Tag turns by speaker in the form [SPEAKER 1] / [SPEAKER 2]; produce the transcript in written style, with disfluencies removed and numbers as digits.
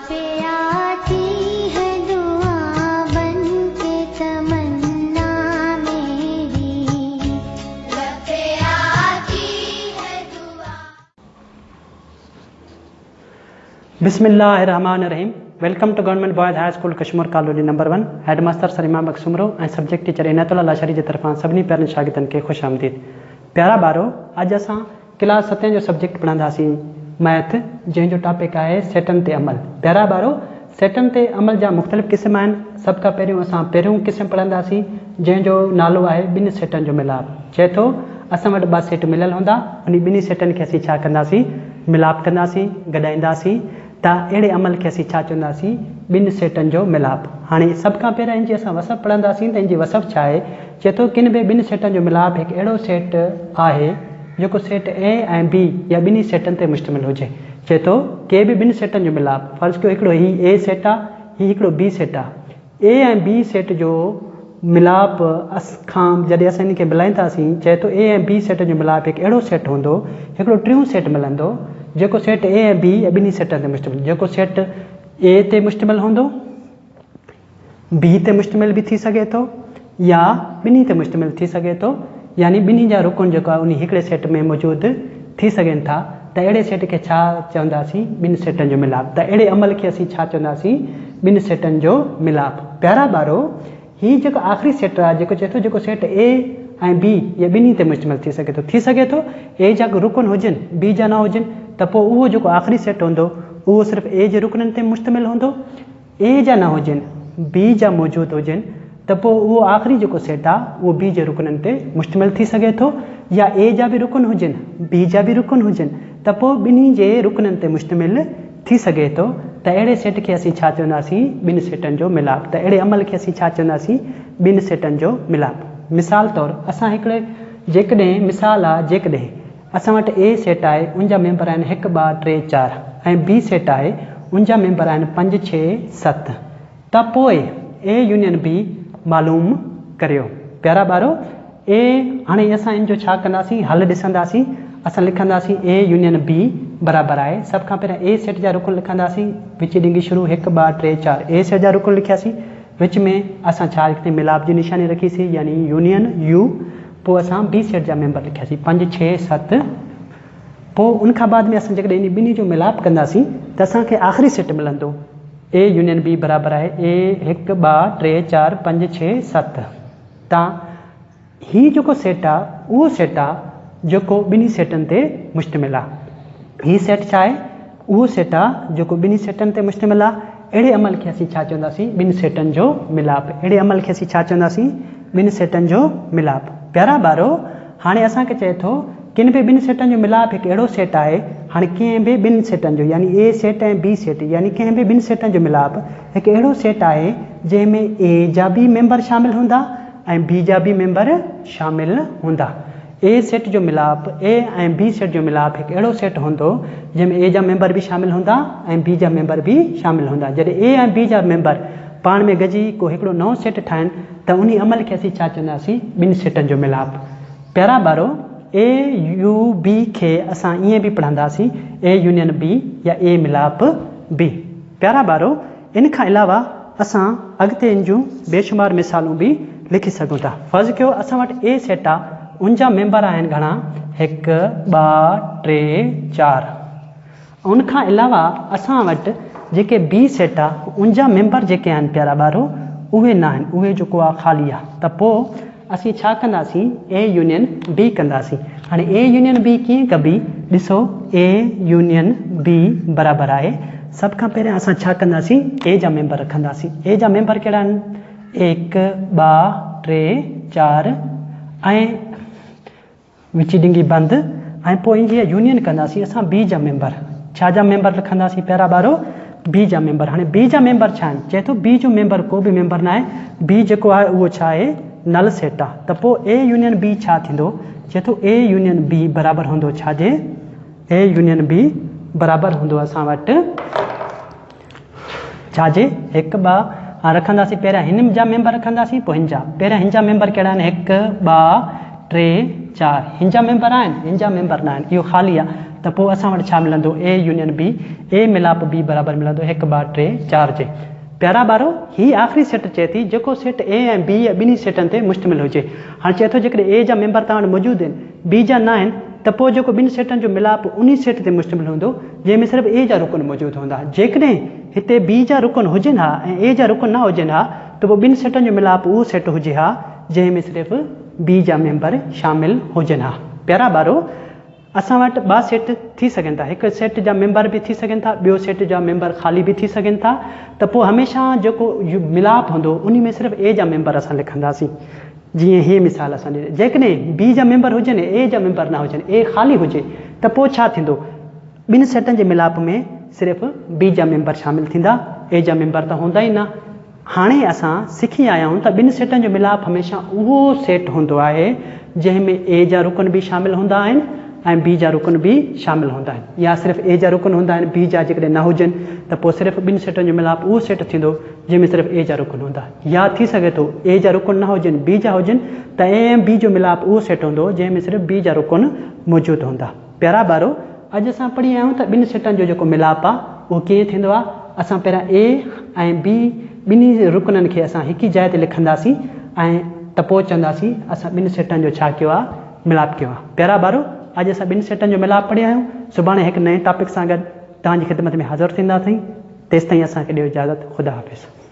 [SPEAKER 1] पे आती है दुआ बन के तमन्ना मेरी, लब पे आती है दुआ।
[SPEAKER 2] बिस्मिल्लाहिर्रहमानिर्रहीम। Welcome to government boys high school Kashmir colony number 1। Headmaster sir Imam बख्शुमरो ऐं सब्जेक्ट टीचर इनायतुल्लाह लाशारी जी तरफ़ां सभिनी प्यारनि शागिर्दनि खे ख़ुशि आमदीद। प्यारा ॿारो, अॼु असां क्लास 7 जो सब्जेक्ट पढ़ंदासीं मैथ, जंहिंजो टॉपिक आहे सेटनि ते अमल। प्यारा ॿारो, सेटनि ते अमल जा मुख़्तलिफ़ क़िस्म आहिनि। सभ खां पहिरियों असां पहिरियों क़िस्म पढ़ंदासीं जंहिंजो नालो आहे ॿिनि सेटनि जो मिलाप। चए थो असां वटि 2 सेट मिलियल हूंदा, उन ॿिन्ही सेटनि खे असीं छा कंदासीं, मिलाप कंदासीं, गॾाईंदासीं। त अहिड़े अमल खे असीं छा चवंदासीं, ॿिनि सेटनि जो मिलाप। हाणे सभ खां पहिरियों इन जी असां वसफ़ पढ़ंदासीं त इन जी वसफ़ छा आहे। चए थो किन बि ॿिनि सेटनि जो मिलाप हिकु अहिड़ो सेट आहे जेको सेट ए ऐं बी या ॿिन्ही सेटनि ते मुश्तमिल हुजे। चए थो के बि ॿिनि सेटनि जो मिलाप, फ़र्ज़ु कयो हिकिड़ो ही ए सेट आहे, ही हिकिड़ो बी सेट आहे। ए ऐं बी सेट जो मिलाप खां जॾहिं असां इनखे मिलाईंदासीं, चए थो ए ऐं बी सेट जो मिलाप हिकु अहिड़ो सेट हूंदो, हिकिड़ो टियों सेट मिलंदो जेको सेट ए ऐं बी या ॿिन्ही सेटनि ते मुश्तमिल, जेको सेट ए ते मुश्तमिल हूंदो, बी ते मुश्तमिल बि थी सघे थो या ॿिन्ही ते मुश्तमिल थी सघे थो, यानी ॿिन्ही जा रुकन जेको आहे उन हिकिड़े सेट में मौजूदु थी सघनि था। त अहिड़े सेट खे छा चवंदासीं, ॿिनि सेटनि जो मिलाप। त अहिड़े अमल खे असीं छा चवंदासीं, ॿिनि सेटनि जो मिलाप। प्यारा ॿारो, हीउ जेको आख़िरी सेट आहे जेको चए थो जेको सेट ए ऐं बी या ॿिन्ही ते मुश्तमिल थी सघे थो ए जा रुकन हुजनि, बी जा न हुजनि, त पोइ उहो जेको आख़िरी सेट हूंदो उहो सिर्फ़ु ए जे रुकननि ते मुश्तमिल हूंदो। ए जा न हुजनि, बी जा मौजूदु हुजनि, त पोइ उहो आख़िरी जेको सेट आहे उहो बी जे रुकननि ते मुश्तमिल थी सघे थो, या ए जा बि रुकन हुजनि, बी जा बि रुकन हुजनि, त पोइ ॿिन्ही जे रुकननि ते मुश्तमिल थी सघे थो। त अहिड़े सेट खे असीं छा चवंदासीं, ॿिनि सेटनि जो मिलाप। त अहिड़े अमल खे असीं छा चवंदासीं, ॿिनि सेटनि जो मिलाप। मिसाल तौरु असां हिकिड़े जेकॾहिं मिसाल आहे, जेकॾहिं असां वटि ए सेट आहे उनजा मेंबर आहिनि 1 2 3 4 ऐं बी सेट आहे उनजा मेंबर आहिनि 5 6 7, त पोइ ए यूनियन बी मालूम करियो। प्यारा ॿारो, ए हाणे असां इन जो छा कंदासीं, हल ॾिसंदासीं। असां लिखंदासीं ए यूनियन बी बराबरि आहे, सभ खां पहिरियों ए सेट जा रुकन लिखंदासीं, विच ॾिंगी शुरू 1 2 3 4 ए सेट जा रुकन लिखियासीं, विच में असां छा लिखियोसीं, मिलाप जी निशानी रखीसीं यानी यूनियन यू। पोइ असां बी सेट जा मेंबर लिखियासीं 5 6 7। पोइ उनखां बाद में असां जेकॾहिं इन ॿिन्ही जो मिलाप कंदासीं त असांखे आख़िरी सेट मिलंदो ए यूनियन बी बराबरि आहे ए 1 2 3 4 5 6 7। त हीउ जेको सेट आहे उहो सेट आहे जेको ॿिन्ही सेटनि ते मुश्तमिल आहे। हीउ सेट छा आहे, उहो सेट आहे जेको ॿिन्ही सेटनि ते मुश्तमिल आहे। अहिड़े अमल खे असीं छा चवंदासीं, ॿिनि सेटनि जो मिलाप। अहिड़े अमल खे असीं छा चवंदासीं, ॿिनि सेटनि जो मिलाप। प्यारा ॿारो, हाणे असांखे चए थो किन बि ॿिनि सेटनि जो मिलाप हिकु अहिड़ो सेट आहे। हाणे कंहिं बि ॿिनि सेटनि जो यानी ए सेट ऐं बी सेट यानी कंहिं बि ॿिनि सेटनि जो मिलाप हिकु अहिड़ो सेट आहे जंहिंमें ए जा बि मेंबर शामिल हूंदा ऐं बी जा बि मेंबर शामिल हूंदा। ए सेट जो मिलाप, ए ऐं बी सेट जो मिलाप हिकु अहिड़ो सेट हूंदो जंहिंमें ए जा मेंबर बि शामिल हूंदा ऐं बी जा मेंबर बि शामिल हूंदा। जॾहिं ए ऐं बी जा मेंबर पाण में गॾिजी को हिकिड़ो नओं सेट ठाहिनि त उन अमल खे असीं छा चवंदासीं, ॿिनि सेटनि जो मिलाप। प्यारा ॿारो, ए यू बी खे असां ईअं बि पढ़ंदासीं ए यूनियन बी या ए मिलाप बी। प्यारा ॿारो, इन खां अलावा असां अॻिते इन जूं बेशुमार मिसालूं बि लिखी सघूं था। फ़र्ज़ु कयो असां वटि ए सेट आहे, उनजा मेंबर आहिनि घणा, 1 2 3 4। उनखां अलावा असां वटि जेके बी सेट आहे उनजा मेंबर जेके आहिनि प्यारा ॿारो उहे न आहिनि, उहे जेको आहे ख़ाली आहे। त पोइ असीं छा कंदासीं, ए यूनियन बी कंदासीं। हाणे ए यूनियन बी कीअं कबी, ॾिसो ए यूनियन बी बराबरि आहे, सभ खां पहिरियों असां छा कंदासीं, ए जा मेंबर रखंदासीं। ए जा मेंबर कहिड़ा आहिनि, 1 2 3 4 ऐं विची ॾिंगी बंदि। ऐं पोइ इन जी यूनियन कंदासीं असां बी जा मेंबर। छा जा मेंबर लिखंदासीं प्यारा ॿारो, बी जा मेंबर। हाणे बी जा मेंबर छा आहिनि, चए थो बी जो मेंबर को बि मेंबर न आहे, बी जेको आहे उहो छा आहे, नल सेट आहे। त पोइ ए यूनियन बी छा थींदो, चए थो ए यूनियन बी बराबरि हूंदो छाजे, ए यूनियन बी बराबरि हूंदो असां वटि छाजे, 1 2। रखंदासीं पहिरियां हिन जा मेंबर रखंदासीं, पोइ हिन जा। पहिरियां हिन जा मेंबर कहिड़ा आहिनि, 1 2 3 4। हिन जा मेंबर आहिनि, हिन जा मेंबर न आहिनि, इहो ख़ाली आहे। त पोइ असां वटि छा मिलंदो ए यूनियन बी ए मिलाप बी बराबरि मिलंदो 1 2 3 4 जे। प्यारा ॿारो ही आख़िरी सेट चए थी जेको सेट ए ऐं बी ॿिन्ही सेटनि ते मुश्तमिल हुजे। हाणे चए थो जेकॾहिं ए जा मेंबर तव्हां वटि मौजूदु आहिनि बी जा न आहिनि त पोइ जेको ॿिनि सेटनि जो मिलाप उन सेट ते मुश्तमिल हूंदो जंहिंमें सिर्फ़ु ए जा रुकन मौजूदु हूंदा। जेकॾहिं हिते बी जा रुकन हुजनि हा ऐं ए जा रुकन न हुजनि हा त पोइ ॿिनि सेटनि जो मिलाप उहो सेट हुजे हा जंहिंमें सिर्फ़ु बी जा मेंबर शामिल हुजनि हा। प्यारा ॿारो असां वटि 2 सेट थी सघनि था, हिकु सेट जा मेंबर बि थी सघनि था, ॿियो सेट जा मेंबर ख़ाली बि थी सघनि था। त पोइ हमेशह जेको मिलाप हूंदो उन में सिर्फ़ु ए जा मेंबर असां लिखंदासीं। जीअं ही मिसाल असां ॾिए जेकॾहिं बी जा मेंबर हुजनि ए जा मेंबर न हुजनि ए ख़ाली हुजे त पोइ छा थींदो ॿिनि सेटनि जे मिलाप में सिर्फ़ु बी जा मेंबर शामिल थींदा ए जा मेंबर त हूंदा ई न। हाणे असां सिखी आया आहियूं त ॿिनि सेटनि जो मिलाप हमेशह उहो सेट हूंदो आहे जंहिंमें ए जा रुकन बि शामिल हूंदा आहिनि ऐं बी जा रुकन बि शामिल हूंदा आहिनि या सिर्फ़ु ए जा रुकन हूंदा आहिनि बी जा जेकॾहिं न हुजनि त पोइ सिर्फ़ु ॿिनि सेटनि जो मिलाप उहो सेट थींदो जंहिंमें सिर्फ़ु ए जा रुकन हूंदा। या थी सघे थो ए जा रुकन न हुजनि बी जा हुजनि त ए ऐं बी जो मिलाप उहो सेट हूंदो जंहिंमें सिर्फ़ु बी जा रुकन मौजूदु हूंदा। प्यारा ॿारो अॼु असां पढ़ी आया आहियूं त ॿिनि सेटनि जो जेको मिलाप आहे उहो कीअं थींदो आहे। असां पहिरियां ए ऐं बी ॿिन्ही रुकननि खे असां हिकु ई जाइ ते लिखंदासीं ऐं त पोइ चवंदासीं असां ॿिनि सेटनि जो छा कयो आहे मिलाप कयो आहे। प्यारा ॿारो अॼु असां ॿिनि सेटनि जो मिलाप पढ़िया आहियूं। सुभाणे हिकु नए टॉपिक सां गॾु तव्हांजी ख़िदमत में हाज़िर थींदासीं। तेसिताईं असांखे ॾियो इजाज़त। ख़ुदा हाफ़िज़।